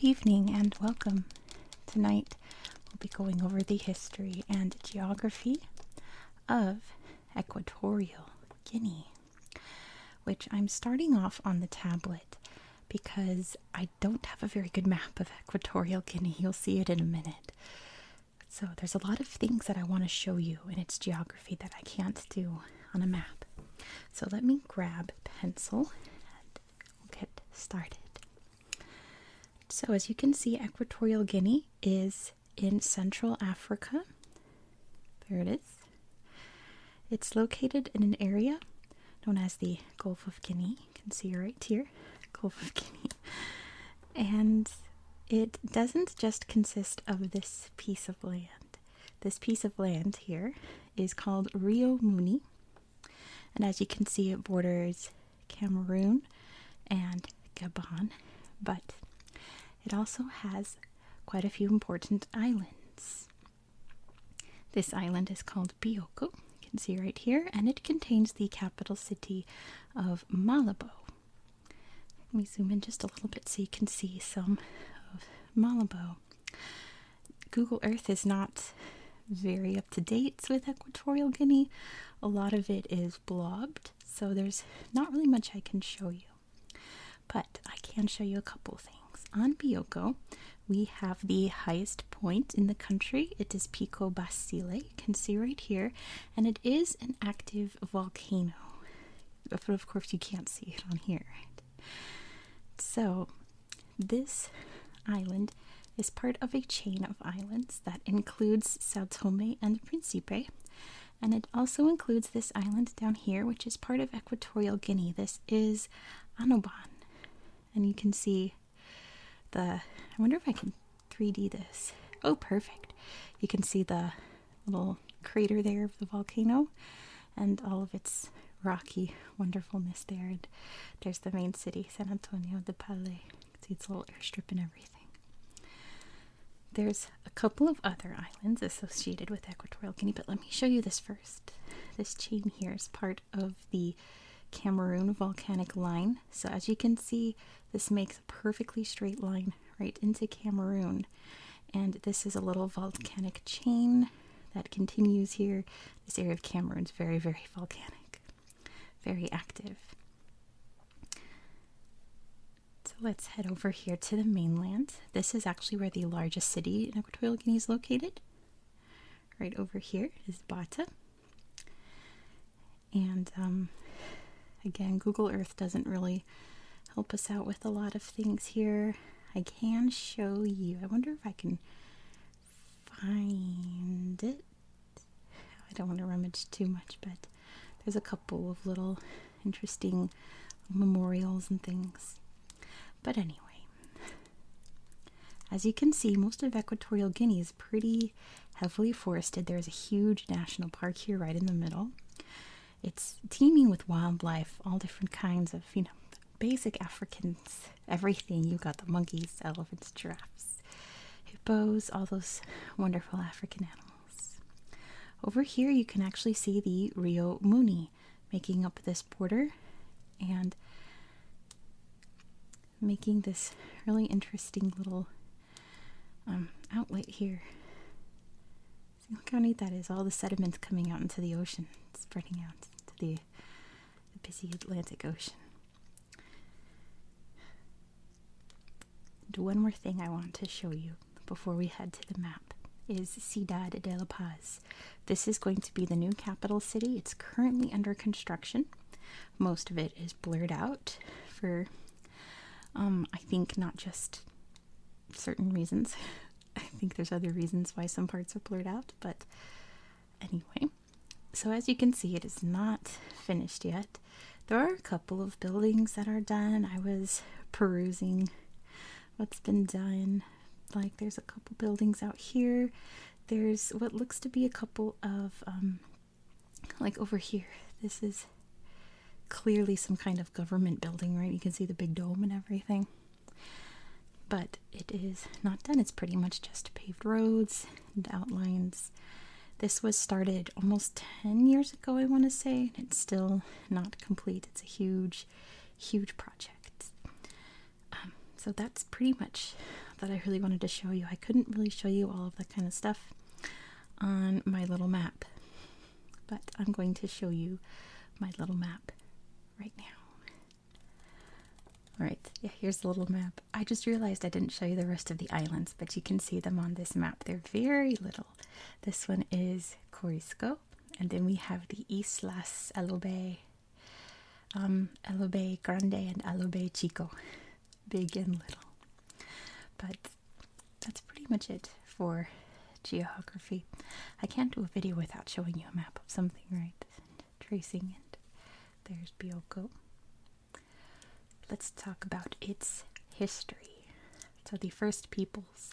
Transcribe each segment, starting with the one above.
Good evening and welcome. Tonight we'll be going over the history and geography of Equatorial Guinea, which I'm starting off on the tablet because I don't have a very good map of Equatorial Guinea. You'll see it in a minute. So there's a lot of things that I want to show you in its geography that I can't do on a map. So let me grab a pencil and we'll get started. So as you can see, Equatorial Guinea is in Central Africa. There it is. It's located in an area known as the Gulf of Guinea. You can see right here, Gulf of Guinea. And it doesn't just consist of this piece of land. This piece of land here is called Rio Muni. And as you can see, it borders Cameroon and Gabon. But it also has quite a few important islands. This island is called Bioko, you can see right here, and it contains the capital city of Malabo. Let me zoom in just a little bit so you can see some of Malabo. Google Earth is not very up to date with Equatorial Guinea. A lot of it is blobbed, so there's not really much I can show you. But I can show you a couple things. On Bioko, we have the highest point in the country. It is Pico Basile, you can see right here, and it is an active volcano. But of course you can't see it on here, right? So this island is part of a chain of islands that includes Sao Tome and Principe, and it also includes this island down here, which is part of Equatorial Guinea. This is Anoban, and you can see I wonder if I can 3D this. Oh, perfect. You can see the little crater there of the volcano and all of its rocky wonderfulness there. And there's the main city, San Antonio de Pale. You can see its little airstrip and everything. There's a couple of other islands associated with Equatorial Guinea, but let me show you this first. This chain here is part of the Cameroon volcanic line. So as you can see, this makes a perfectly straight line right into Cameroon. And this is a little volcanic chain that continues here. This area of Cameroon is very, very volcanic, very active. So let's head over here to the mainland. This is actually where the largest city in Equatorial Guinea is located. Right over here is Bata. And again, Google Earth doesn't really help us out with a lot of things here. I can show you. I wonder if I can find it. I don't want to rummage too much, but there's a couple of little interesting memorials and things. But anyway, as you can see, most of Equatorial Guinea is pretty heavily forested. There's a huge national park here right in the middle. It's teeming with wildlife, all different kinds of, basic Africans, everything. You've got the monkeys, elephants, giraffes, hippos, all those wonderful African animals. Over here you can actually see the Rio Muni making up this border and making this really interesting little outlet here. See, look how neat that is. All the sediment coming out into the ocean, spreading out to the busy Atlantic Ocean. And one more thing I want to show you before we head to the map is Ciudad de la Paz. This is going to be the new capital city. It's currently under construction. Most of it is blurred out for, I think, not just certain reasons. I think there's other reasons why some parts are blurred out, but anyway. So as you can see, it is not finished yet. There are a couple of buildings that are done. I was perusing what's been done. Like there's a couple buildings out here. There's what looks to be a couple of, like over here. This is clearly some kind of government building, right? You can see the big dome and everything. But it is not done. It's pretty much just paved roads and outlines. This was started almost 10 years ago, I want to say, and it's still not complete. It's a huge, huge project. So that's pretty much that I really wanted to show you. I couldn't really show you all of that kind of stuff on my little map, but I'm going to show you my little map right now. Alright, yeah, here's the little map. I just realized I didn't show you the rest of the islands, but you can see them on this map. They're very little. This one is Corisco, and then we have the Islas Elobe, Elobe Grande and Elobe Chico, big and little. But that's pretty much it for geography. I can't do a video without showing you a map of something, right? And tracing it. There's Bioko. Let's talk about its history. So the first peoples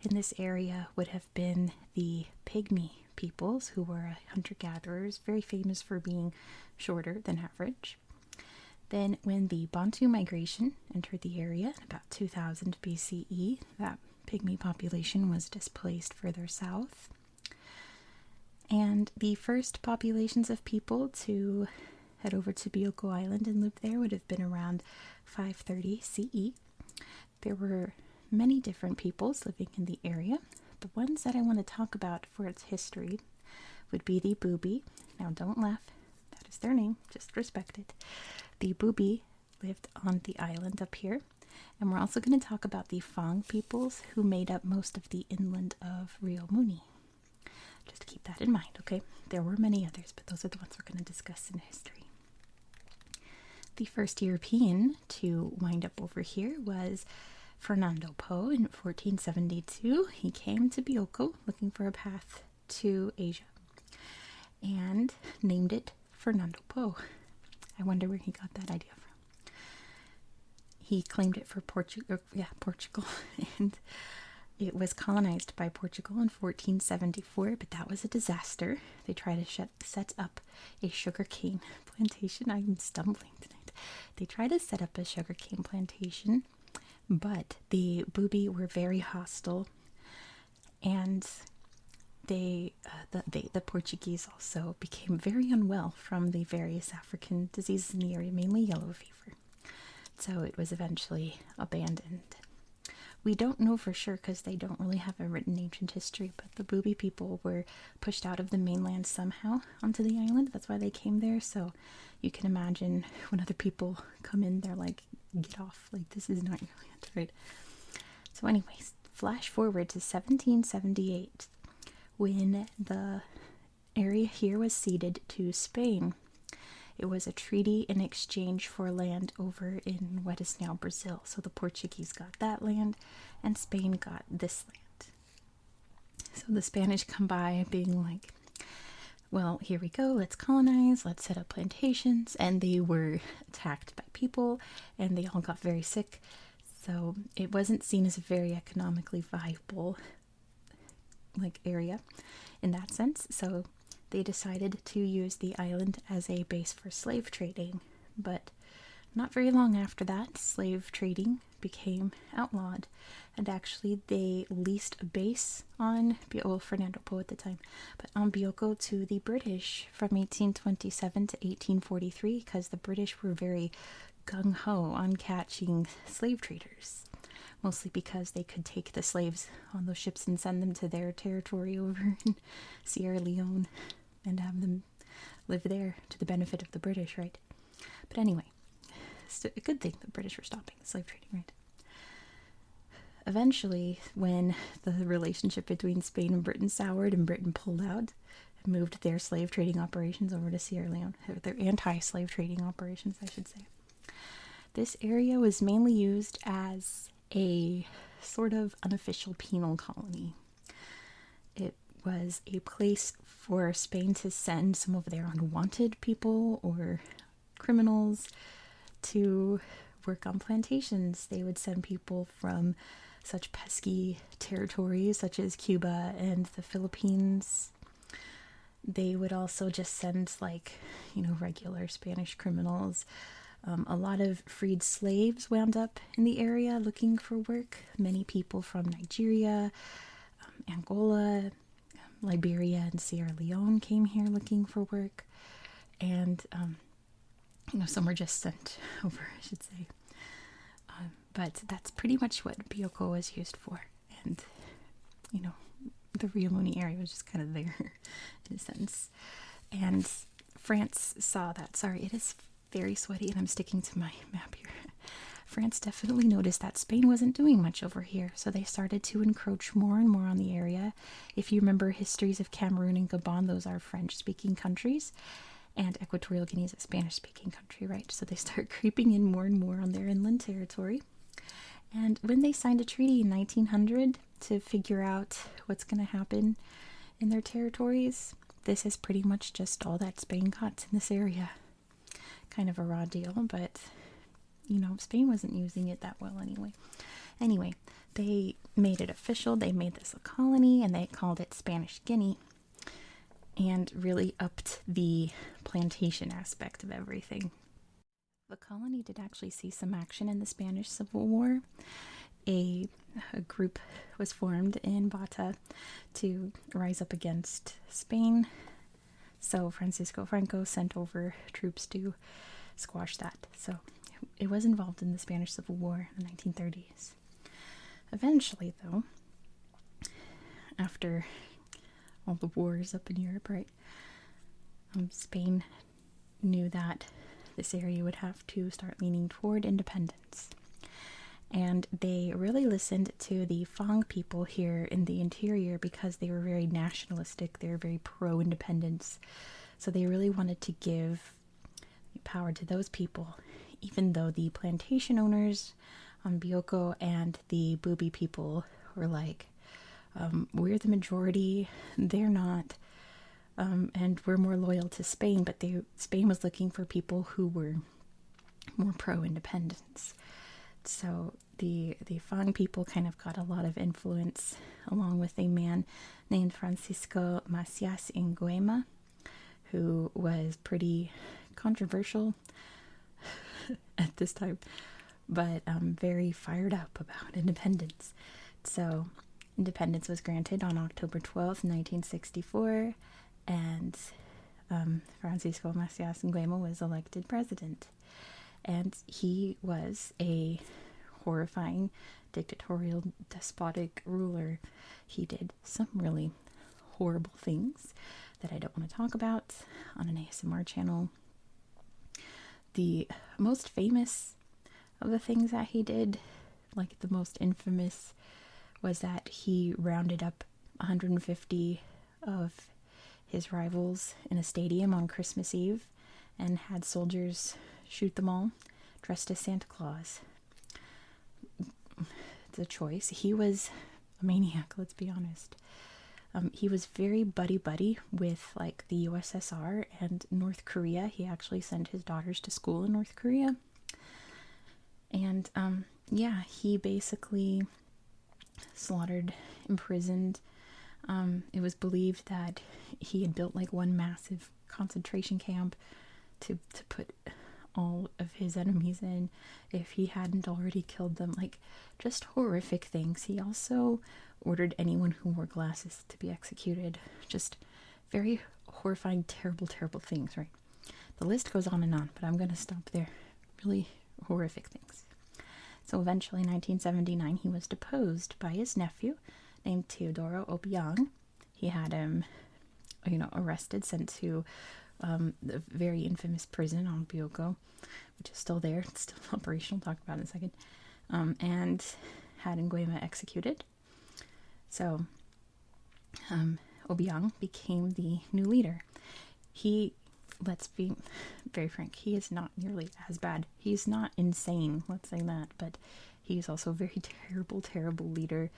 in this area would have been the Pygmy peoples, who were hunter-gatherers, very famous for being shorter than average. Then when the Bantu migration entered the area in about 2000 BCE, that Pygmy population was displaced further south. And the first populations of people to head over to Bioko Island and live there would have been around 530 CE. There were many different peoples living in the area. The ones that I want to talk about for its history would be the Bubi. Now don't laugh, that is their name, just respect it. The Bubi lived on the island up here. And we're also going to talk about the Fang peoples, who made up most of the inland of Rio Muni. Just keep that in mind, okay? There were many others, but those are the ones we're going to discuss in history. The first European to wind up over here was Fernando Po in 1472. He came to Bioko looking for a path to Asia and named it Fernando Po. I wonder where he got that idea from. He claimed it for Portugal, and it was colonized by Portugal in 1474, but that was a disaster. They tried to set up a sugarcane plantation. I'm stumbling tonight. They tried to set up a sugarcane plantation, but the Bubi were very hostile, and the Portuguese also became very unwell from the various African diseases in the area, mainly yellow fever. So it was eventually abandoned. We don't know for sure because they don't really have a written ancient history, but the Bubi people were pushed out of the mainland somehow onto the island. That's why they came there. So you can imagine when other people come in, they're like, get off, like this is not your land, right? So anyways, flash forward to 1778 when the area here was ceded to Spain. It was a treaty in exchange for land over in what is now Brazil. So the Portuguese got that land and Spain got this land. So the Spanish come by being like, well, here we go, let's colonize, let's set up plantations. And they were attacked by people and they all got very sick. So it wasn't seen as a very economically viable area in that sense. So they decided to use the island as a base for slave trading, but not very long after that, slave trading became outlawed, and actually they leased a base on, Fernando Po at the time, but on Bioko to the British from 1827 to 1843, because the British were very gung-ho on catching slave traders, mostly because they could take the slaves on those ships and send them to their territory over in Sierra Leone and have them live there to the benefit of the British, right? But anyway, it's a good thing the British were stopping the slave trading, right? Eventually, when the relationship between Spain and Britain soured and Britain pulled out and moved their slave trading operations over to Sierra Leone, their anti-slave trading operations, I should say, this area was mainly used as a sort of unofficial penal colony. It was a place for Spain to send some of their unwanted people or criminals to work on plantations. They would send people from such pesky territories such as Cuba and the Philippines. They would also just send regular Spanish criminals. A lot of freed slaves wound up in the area looking for work. Many people from Nigeria, Angola, Liberia, and Sierra Leone came here looking for work. And, some were just sent over, I should say. But that's pretty much what Bioko was used for. And, you know, the Rio Muni area was just kind of there in a sense. And France saw that. Sorry, it is very sweaty and I'm sticking to my map here. France definitely noticed that Spain wasn't doing much over here, so they started to encroach more and more on the area. If you remember histories of Cameroon and Gabon, those are French-speaking countries, and Equatorial Guinea is a Spanish-speaking country, right? So they start creeping in more and more on their inland territory. And when they signed a treaty in 1900 to figure out what's going to happen in their territories, this is pretty much just all that Spain got in this area. Kind of a raw deal, but, you know, Spain wasn't using it that well anyway. Anyway, they made it official. They made this a colony, and they called it Spanish Guinea, and really upped the plantation aspect of everything. The colony did actually see some action in the Spanish Civil War. A group was formed in Bata to rise up against Spain. So Francisco Franco sent over troops to squash that. So it was involved in the Spanish Civil War in the 1930s. Eventually, though, after all the wars up in Europe, right, Spain knew that this area would have to start leaning toward independence. And they really listened to the Fang people here in the interior because they were very nationalistic. They were very pro-independence. So they really wanted to give power to those people, even though the plantation owners on Bioko and the Bubi people were like, we're the majority, they're not, and we're more loyal to Spain. But Spain was looking for people who were more pro-independence. So the Fang people kind of got a lot of influence, along with a man named Francisco Macias Nguema, who was pretty controversial at this time, but very fired up about independence. So independence was granted on October 12th, 1964, and Francisco Macias Nguema was elected president. And he was a horrifying, dictatorial, despotic ruler. He did some really horrible things that I don't want to talk about on an ASMR channel. The most famous of the things that he did, like the most infamous, was that he rounded up 150 of his rivals in a stadium on Christmas Eve and had soldiers shoot them all, dressed as Santa Claus. It's a choice. He was a maniac, let's be honest. He was very buddy-buddy with, like, the USSR and North Korea. He actually sent his daughters to school in North Korea. And, yeah, he basically slaughtered, imprisoned. It was believed that he had built, like, one massive concentration camp to put all of his enemies in if he hadn't already killed them. Like, just horrific things. He also ordered anyone who wore glasses to be executed. Just very horrifying, terrible, terrible things, right? The list goes on, but I'm going to stop there. Really horrific things. So eventually, in 1979, he was deposed by his nephew named Teodoro Obiang. He had him, arrested, sent to the very infamous prison on Bioko, which is still there. It's still operational. Talk about it in a second. And had Nguema executed. So Obiang became the new leader. Let's be very frank, he is not nearly as bad. He's not insane, let's say that, but he's also a very terrible, terrible leader.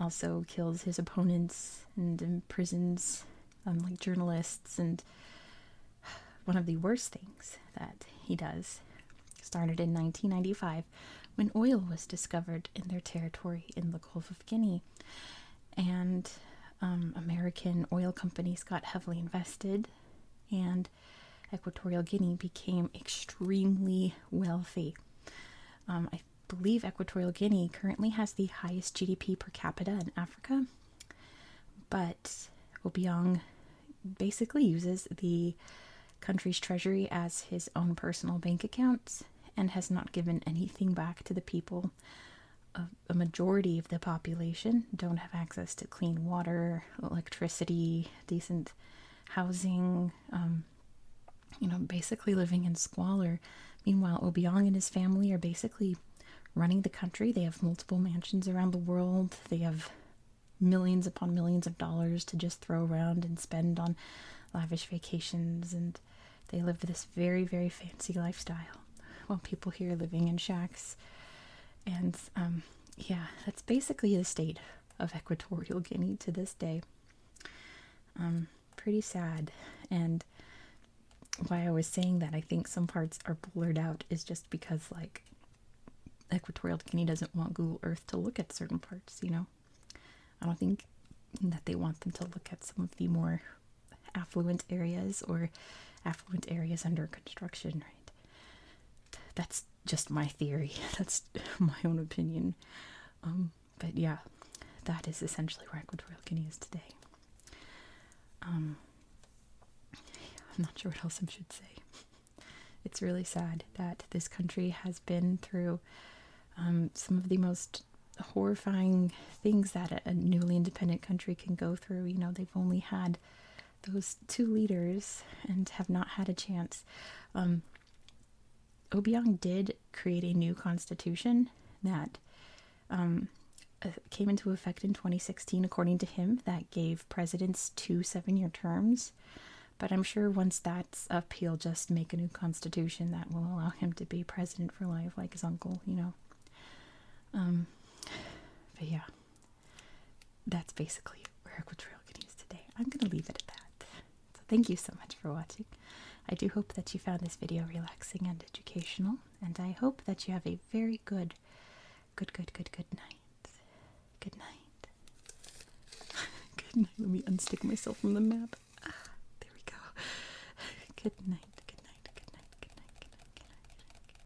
Also kills his opponents and imprisons like journalists. And one of the worst things that he does started in 1995 when oil was discovered in their territory in the Gulf of Guinea. And American oil companies got heavily invested, and Equatorial Guinea became extremely wealthy. I believe Equatorial Guinea currently has the highest GDP per capita in Africa, but Obiang basically uses the country's treasury as his own personal bank account, and has not given anything back to the people. A majority of the population don't have access to clean water, electricity, decent housing, basically living in squalor. Meanwhile, Obiang and his family are basically running the country. They have multiple mansions around the world. They have millions upon millions of dollars to just throw around and spend on lavish vacations, and they live this very, very fancy lifestyle while people here are living in shacks. And yeah, that's basically the state of Equatorial Guinea to this day. Pretty sad. And why I was saying that I think some parts are blurred out is just because, like, Equatorial Guinea doesn't want Google Earth to look at certain parts, I don't think that they want them to look at some of the more affluent areas or affluent areas under construction, right? That's just my theory. That's my own opinion. But yeah, that is essentially where Equatorial Guinea is today. I'm not sure what else I should say. It's really sad that this country has been through some of the most horrifying things that a newly independent country can go through. They've only had those 2 leaders and have not had a chance. Obiang did create a new constitution that came into effect in 2016, according to him, that gave presidents 2 7-year terms. But I'm sure once that's up, he'll just make a new constitution that will allow him to be president for life, like his uncle, But yeah, that's basically where Equatorial Guinea is today. I'm going to leave it at that. So thank you so much for watching. I do hope that you found this video relaxing and educational, and I hope that you have a very good night. Good night. Good night. Let me unstick myself from the map. There we go. Good night.